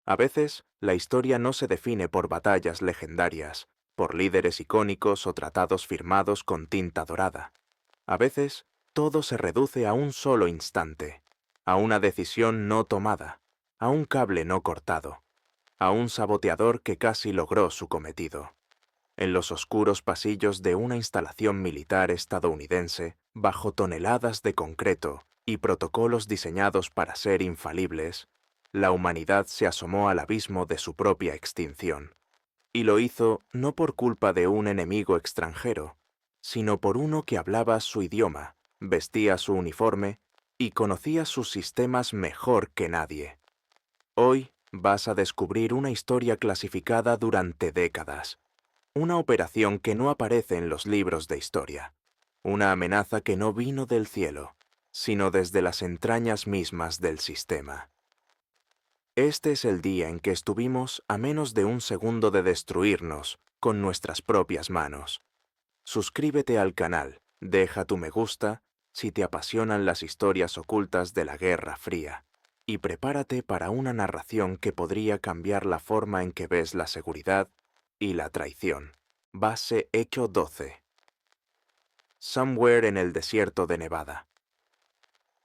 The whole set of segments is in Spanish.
A veces, la historia no se define por batallas legendarias, por líderes icónicos o tratados firmados con tinta dorada. A veces, todo se reduce a un solo instante, a una decisión no tomada, a un cable no cortado, a un saboteador que casi logró su cometido. En los oscuros pasillos de una instalación militar estadounidense, bajo toneladas de concreto y protocolos diseñados para ser infalibles, la humanidad se asomó al abismo de su propia extinción. Y lo hizo no por culpa de un enemigo extranjero, sino por uno que hablaba su idioma, vestía su uniforme y conocía sus sistemas mejor que nadie. Hoy vas a descubrir una historia clasificada durante décadas, una operación que no aparece en los libros de historia, una amenaza que no vino del cielo, sino desde las entrañas mismas del sistema. Este es el día en que estuvimos a menos de un segundo de destruirnos con nuestras propias manos. Suscríbete al canal, deja tu me gusta si te apasionan las historias ocultas de la Guerra Fría, y prepárate para una narración que podría cambiar la forma en que ves la seguridad y la traición. Base Echo 12. Somewhere en el desierto de Nevada.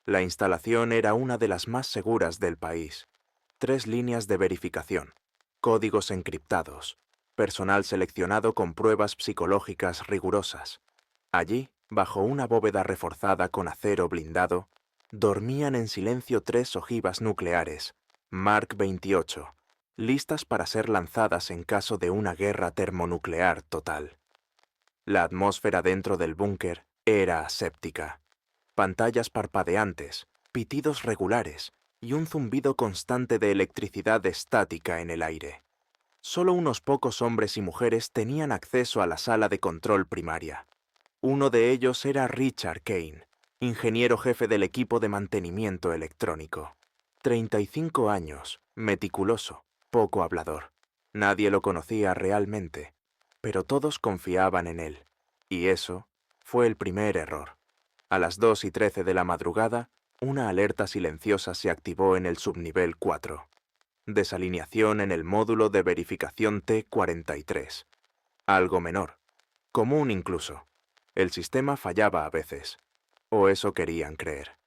La instalación era una de las más seguras del país. 3 líneas de verificación, códigos encriptados, personal seleccionado con pruebas psicológicas rigurosas. Allí, bajo una bóveda reforzada con acero blindado, dormían en silencio 3 ojivas nucleares, Mark 28, listas para ser lanzadas en caso de una guerra termonuclear total. La atmósfera dentro del búnker era aséptica. Pantallas parpadeantes, pitidos regulares y un zumbido constante de electricidad estática en el aire. Solo unos pocos hombres y mujeres tenían acceso a la sala de control primaria. Uno de ellos era Richard Kane, ingeniero jefe del equipo de mantenimiento electrónico. 35 años, meticuloso, poco hablador. Nadie lo conocía realmente, pero todos confiaban en él. Y eso fue el primer error. A las 2:13 de la madrugada, una alerta silenciosa se activó en el subnivel 4. Desalineación en el módulo de verificación T-43. Algo menor, común incluso. El sistema fallaba a veces, o eso querían creer.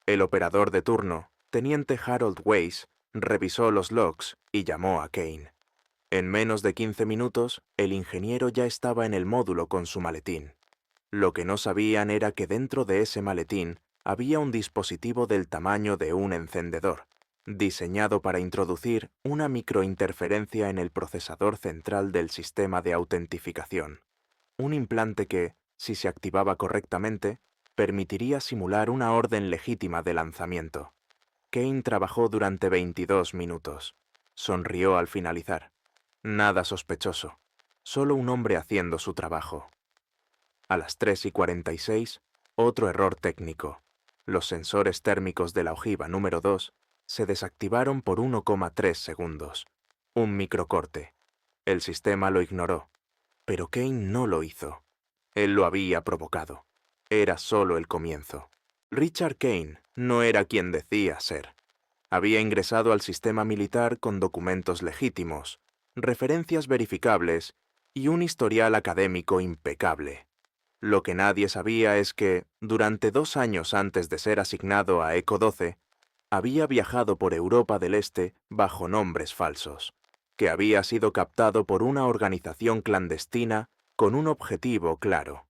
El operador de turno, teniente Harold Weiss, revisó los logs y llamó a Kane. En menos de 15 minutos, el ingeniero ya estaba en el módulo con su maletín. Lo que no sabían era que dentro de ese maletín había un dispositivo del tamaño de un encendedor, diseñado para introducir una microinterferencia en el procesador central del sistema de autentificación. Un implante que, si se activaba correctamente, permitiría simular una orden legítima de lanzamiento. Kane trabajó durante 22 minutos. Sonrió al finalizar. Nada sospechoso, solo un hombre haciendo su trabajo. A las 3:46, otro error técnico. Los sensores térmicos de la ojiva número 2 se desactivaron por 1,3 segundos. Un microcorte. El sistema lo ignoró, pero Kane no lo hizo. Él lo había provocado. Era solo el comienzo. Richard Kane no era quien decía ser. Había ingresado al sistema militar con documentos legítimos, referencias verificables y un historial académico impecable. Lo que nadie sabía es que, durante 2 años antes de ser asignado a Eco 12, había viajado por Europa del Este bajo nombres falsos, que había sido captado por una organización clandestina con un objetivo claro: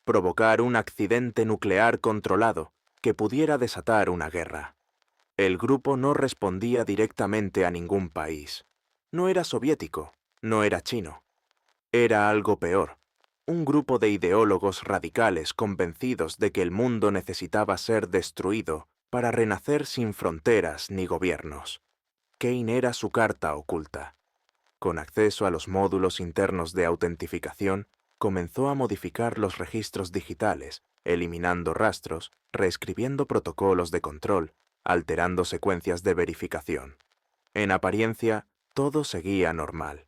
provocar un accidente nuclear controlado que pudiera desatar una guerra. El grupo no respondía directamente a ningún país. No era soviético, no era chino. Era algo peor. Un grupo de ideólogos radicales convencidos de que el mundo necesitaba ser destruido para renacer sin fronteras ni gobiernos. Kane era su carta oculta. Con acceso a los módulos internos de autentificación, comenzó a modificar los registros digitales, eliminando rastros, reescribiendo protocolos de control, alterando secuencias de verificación. En apariencia, todo seguía normal,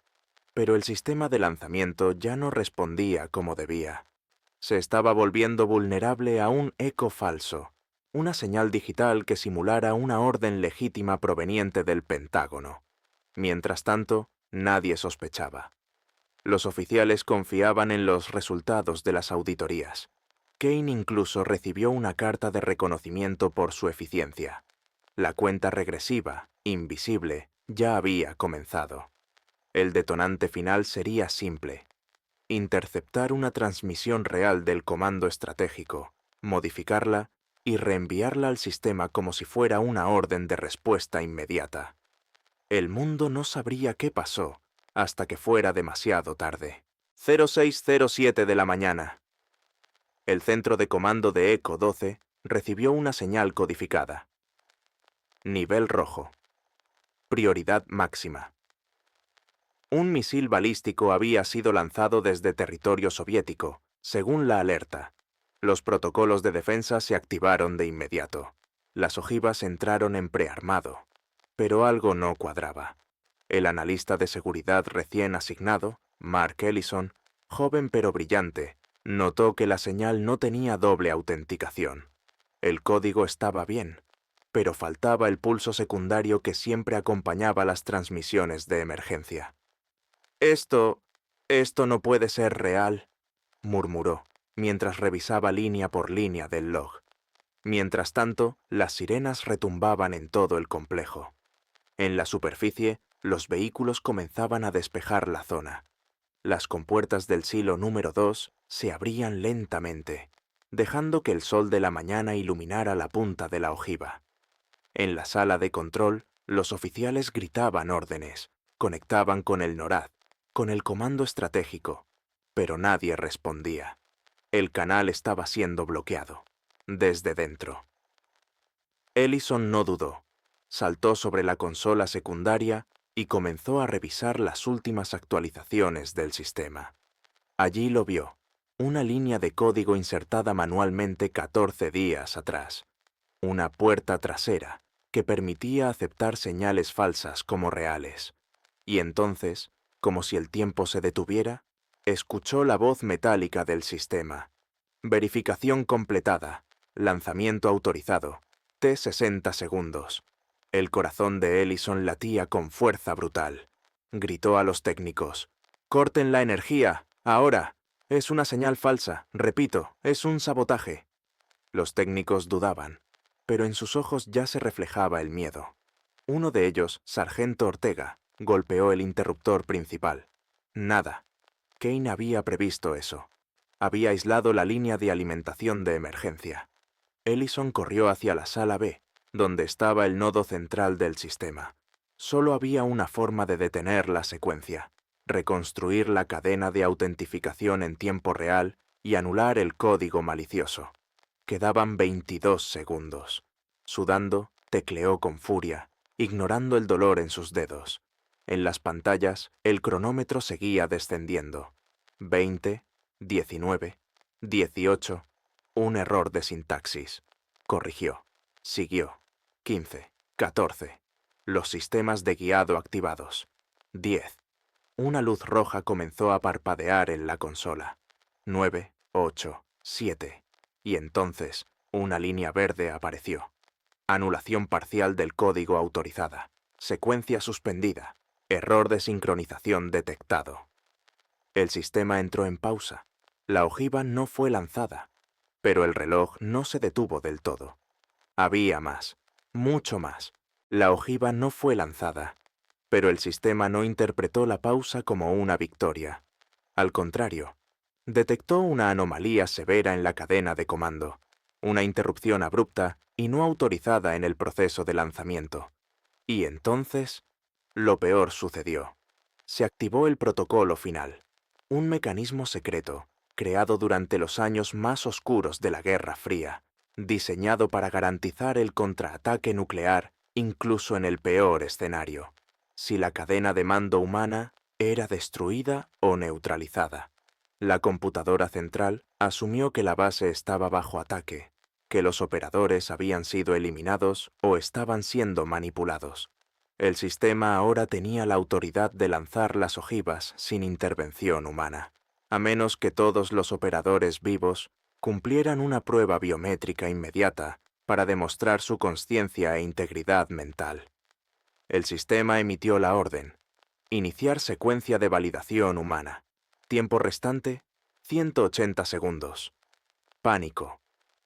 pero el sistema de lanzamiento ya no respondía como debía. Se estaba volviendo vulnerable a un eco falso, una señal digital que simulara una orden legítima proveniente del Pentágono. Mientras tanto, nadie sospechaba. Los oficiales confiaban en los resultados de las auditorías. Kane incluso recibió una carta de reconocimiento por su eficiencia. La cuenta regresiva, invisible, ya había comenzado. El detonante final sería simple: interceptar una transmisión real del comando estratégico, modificarla y reenviarla al sistema como si fuera una orden de respuesta inmediata. El mundo no sabría qué pasó hasta que fuera demasiado tarde. 06:07 de la mañana. El centro de comando de Eco 12 recibió una señal codificada. Nivel rojo. Prioridad máxima. Un misil balístico había sido lanzado desde territorio soviético, según la alerta. Los protocolos de defensa se activaron de inmediato. Las ojivas entraron en prearmado. Pero algo no cuadraba. El analista de seguridad recién asignado, Mark Ellison, joven pero brillante, notó que la señal no tenía doble autenticación. El código estaba bien, pero faltaba el pulso secundario que siempre acompañaba las transmisiones de emergencia. Esto no puede ser real, murmuró, mientras revisaba línea por línea del log. Mientras tanto, las sirenas retumbaban en todo el complejo. En la superficie, los vehículos comenzaban a despejar la zona. Las compuertas del silo número 2 se abrían lentamente, dejando que el sol de la mañana iluminara la punta de la ojiva. En la sala de control, los oficiales gritaban órdenes, conectaban con el NORAD, con el comando estratégico, pero nadie respondía. El canal estaba siendo bloqueado, desde dentro. Ellison no dudó. Saltó sobre la consola secundaria y comenzó a revisar las últimas actualizaciones del sistema. Allí lo vio, una línea de código insertada manualmente 14 días atrás. Una puerta trasera que permitía aceptar señales falsas como reales. Y entonces, como si el tiempo se detuviera, escuchó la voz metálica del sistema. Verificación completada. Lanzamiento autorizado. T-60 segundos. El corazón de Ellison latía con fuerza brutal. Gritó a los técnicos: «¡Corten la energía! ¡Ahora! Es una señal falsa. Repito, es un sabotaje». Los técnicos dudaban, pero en sus ojos ya se reflejaba el miedo. Uno de ellos, Sargento Ortega, golpeó el interruptor principal. Nada. Kane había previsto eso. Había aislado la línea de alimentación de emergencia. Ellison corrió hacia la sala B, donde estaba el nodo central del sistema. Solo había una forma de detener la secuencia: reconstruir la cadena de autentificación en tiempo real y anular el código malicioso. Quedaban 22 segundos. Sudando, tecleó con furia, ignorando el dolor en sus dedos. En las pantallas, el cronómetro seguía descendiendo. 20, 19, 18... Un error de sintaxis. Corrigió. Siguió. 15, 14. Los sistemas de guiado activados. 10. Una luz roja comenzó a parpadear en la consola. 9, 8, 7. Y entonces, una línea verde apareció. Anulación parcial del código autorizada. Secuencia suspendida. Error de sincronización detectado. El sistema entró en pausa. La ojiva no fue lanzada, pero el reloj no se detuvo del todo. Había más, mucho más. La ojiva no fue lanzada, pero el sistema no interpretó la pausa como una victoria. Al contrario, detectó una anomalía severa en la cadena de comando, una interrupción abrupta y no autorizada en el proceso de lanzamiento. Y entonces, lo peor sucedió. Se activó el protocolo final, un mecanismo secreto creado durante los años más oscuros de la Guerra Fría, diseñado para garantizar el contraataque nuclear incluso en el peor escenario, si la cadena de mando humana era destruida o neutralizada. La computadora central asumió que la base estaba bajo ataque, que los operadores habían sido eliminados o estaban siendo manipulados. El sistema ahora tenía la autoridad de lanzar las ojivas sin intervención humana, a menos que todos los operadores vivos cumplieran una prueba biométrica inmediata para demostrar su consciencia e integridad mental. El sistema emitió la orden: iniciar secuencia de validación humana. Tiempo restante, 180 segundos. Pánico.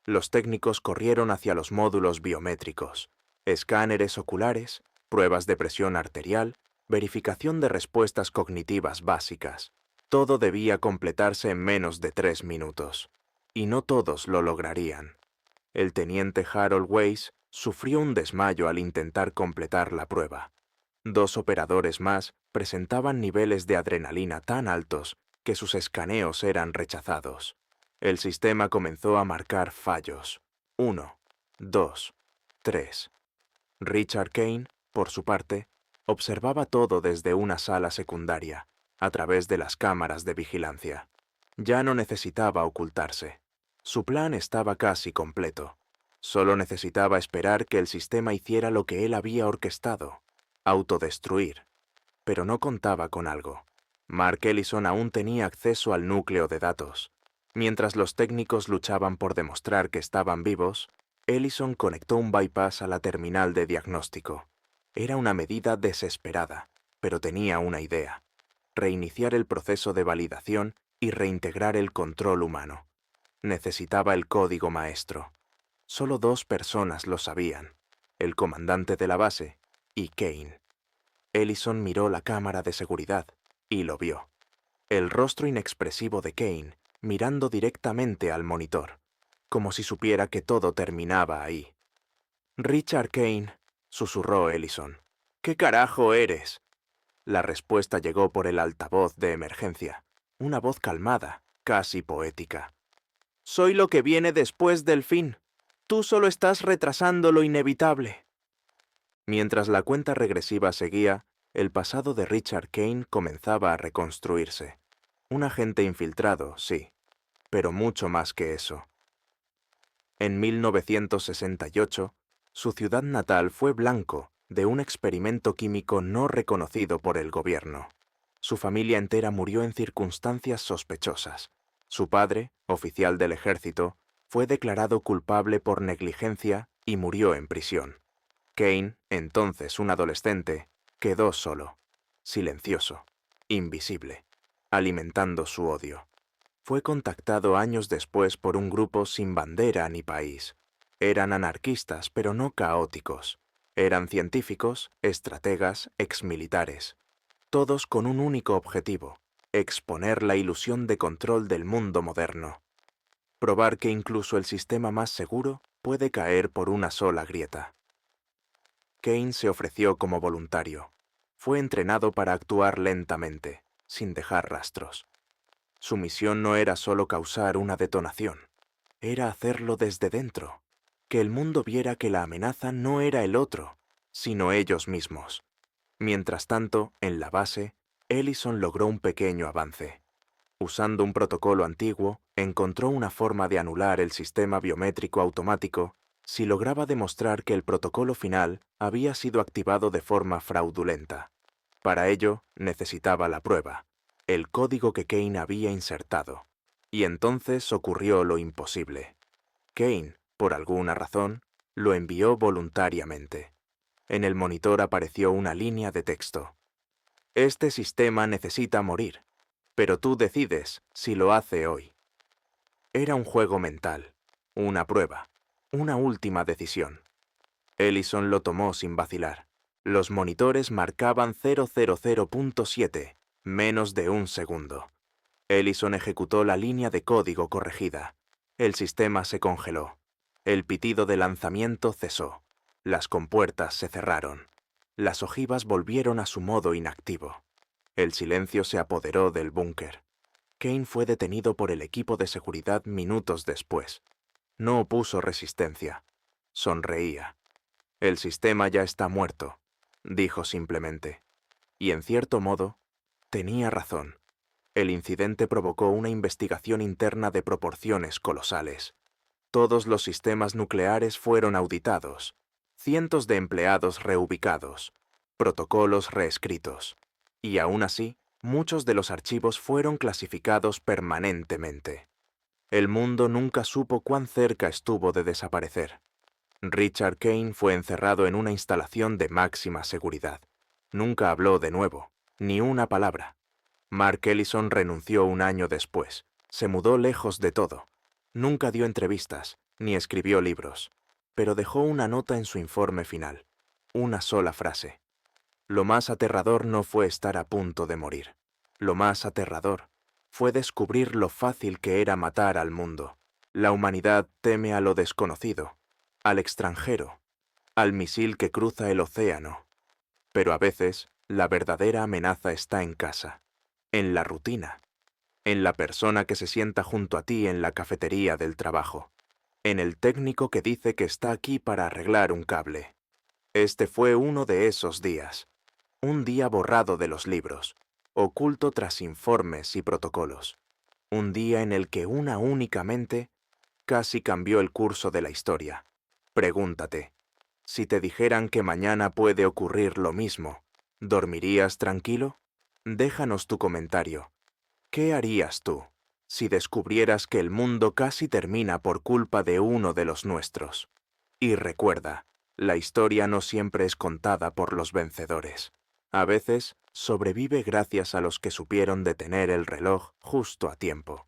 Los técnicos corrieron hacia los módulos biométricos, escáneres oculares, pruebas de presión arterial, verificación de respuestas cognitivas básicas. Todo debía completarse en menos de 3 minutos. Y no todos lo lograrían. El teniente Harold Weiss sufrió un desmayo al intentar completar la prueba. 2 operadores más presentaban niveles de adrenalina tan altos que sus escaneos eran rechazados. El sistema comenzó a marcar fallos. 1, 2, 3. Richard Kane, por su parte, observaba todo desde una sala secundaria, a través de las cámaras de vigilancia. Ya no necesitaba ocultarse. Su plan estaba casi completo. Solo necesitaba esperar que el sistema hiciera lo que él había orquestado: autodestruir. Pero no contaba con algo. Mark Ellison aún tenía acceso al núcleo de datos. Mientras los técnicos luchaban por demostrar que estaban vivos, Ellison conectó un bypass a la terminal de diagnóstico. Era una medida desesperada, pero tenía una idea: reiniciar el proceso de validación y reintegrar el control humano. Necesitaba el código maestro. Solo 2 personas lo sabían: el comandante de la base y Kane. Ellison miró la cámara de seguridad y lo vio. El rostro inexpresivo de Kane mirando directamente al monitor, como si supiera que todo terminaba ahí. «Richard Kane», susurró Ellison. «¿Qué carajo eres?» La respuesta llegó por el altavoz de emergencia, una voz calmada, casi poética. «Soy lo que viene después del fin. Tú solo estás retrasando lo inevitable». Mientras la cuenta regresiva seguía, el pasado de Richard Kane comenzaba a reconstruirse. Un agente infiltrado, sí, pero mucho más que eso. En 1968, su ciudad natal fue blanco de un experimento químico no reconocido por el gobierno. Su familia entera murió en circunstancias sospechosas. Su padre, oficial del ejército, fue declarado culpable por negligencia y murió en prisión. Kane, entonces un adolescente, quedó solo, silencioso, invisible, alimentando su odio. Fue contactado años después por un grupo sin bandera ni país. Eran anarquistas, pero no caóticos. Eran científicos, estrategas, exmilitares. Todos con un único objetivo: exponer la ilusión de control del mundo moderno. Probar que incluso el sistema más seguro puede caer por una sola grieta. Kane se ofreció como voluntario. Fue entrenado para actuar lentamente, sin dejar rastros. Su misión no era solo causar una detonación, era hacerlo desde dentro, que el mundo viera que la amenaza no era el otro, sino ellos mismos. Mientras tanto, en la base, Ellison logró un pequeño avance. Usando un protocolo antiguo, encontró una forma de anular el sistema biométrico automático si lograba demostrar que el protocolo final había sido activado de forma fraudulenta. Para ello, necesitaba la prueba: el código que Kane había insertado. Y entonces ocurrió lo imposible. Kane, por alguna razón, lo envió voluntariamente. En el monitor apareció una línea de texto: «Este sistema necesita morir, pero tú decides si lo hace hoy». Era un juego mental, una prueba, una última decisión. Ellison lo tomó sin vacilar. Los monitores marcaban 000.7, menos de un segundo. Ellison ejecutó la línea de código corregida. El sistema se congeló. El pitido de lanzamiento cesó. Las compuertas se cerraron. Las ojivas volvieron a su modo inactivo. El silencio se apoderó del búnker. Kane fue detenido por el equipo de seguridad minutos después. No opuso resistencia. Sonreía. «El sistema ya está muerto», dijo simplemente. Y en cierto modo, tenía razón. El incidente provocó una investigación interna de proporciones colosales. Todos los sistemas nucleares fueron auditados, cientos de empleados reubicados, protocolos reescritos. Y aún así, muchos de los archivos fueron clasificados permanentemente. El mundo nunca supo cuán cerca estuvo de desaparecer. Richard Kane fue encerrado en una instalación de máxima seguridad. Nunca habló de nuevo, ni una palabra. Mark Ellison renunció un año después. Se mudó lejos de todo. Nunca dio entrevistas, ni escribió libros. Pero dejó una nota en su informe final. Una sola frase. Lo más aterrador no fue estar a punto de morir. Lo más aterrador fue descubrir lo fácil que era matar al mundo. La humanidad teme a lo desconocido, al extranjero, al misil que cruza el océano. Pero a veces, la verdadera amenaza está en casa, en la rutina, en la persona que se sienta junto a ti en la cafetería del trabajo, en el técnico que dice que está aquí para arreglar un cable. Este fue uno de esos días. Un día borrado de los libros, oculto tras informes y protocolos. Un día en el que una única mente casi cambió el curso de la historia. Pregúntate, si te dijeran que mañana puede ocurrir lo mismo, ¿dormirías tranquilo? Déjanos tu comentario. ¿Qué harías tú si descubrieras que el mundo casi termina por culpa de uno de los nuestros? Y recuerda, la historia no siempre es contada por los vencedores. A veces, sobrevive gracias a los que supieron detener el reloj justo a tiempo.